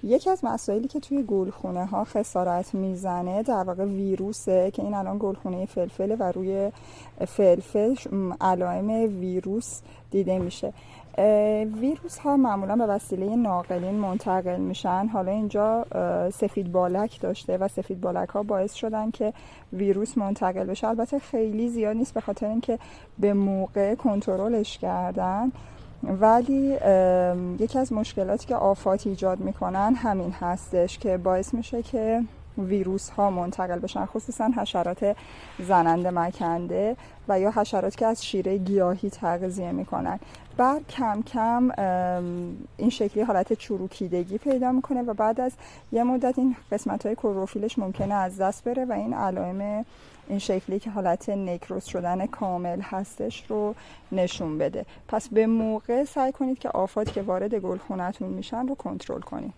یکی از مسائلی که توی گلخونه ها خسارت میزنه در واقع ویروسه که این الان گلخونه فلفله و روی فلفل علائم ویروس دیده میشه. ویروس ها معمولا به وسیله ناقلین منتقل میشن. حالا اینجا سفید بالک داشته و سفید بالک ها باعث شدن که ویروس منتقل بشه. البته خیلی زیاد نیست به خاطر اینکه به موقع کنترلش کردن، ولی یکی از مشکلاتی که آفات ایجاد میکنن همین هستش که باعث میشه که ویروس ها منتقل بشن، خصوصا حشرات زننده مکنده و یا حشراتی که از شیره گیاهی تغذیه میکنن. بعد کم کم این شکلی حالت چروکیدگی پیدا میکنه و بعد از یه مدت این قسمت های کلروفیلش ممکنه از دست بره و این علائم این شکلی که حالت نکروز شدن کامل هستش رو نشون بده. پس به موقع سعی کنید که آفات که وارد گلخونتون میشن رو کنترل کنید.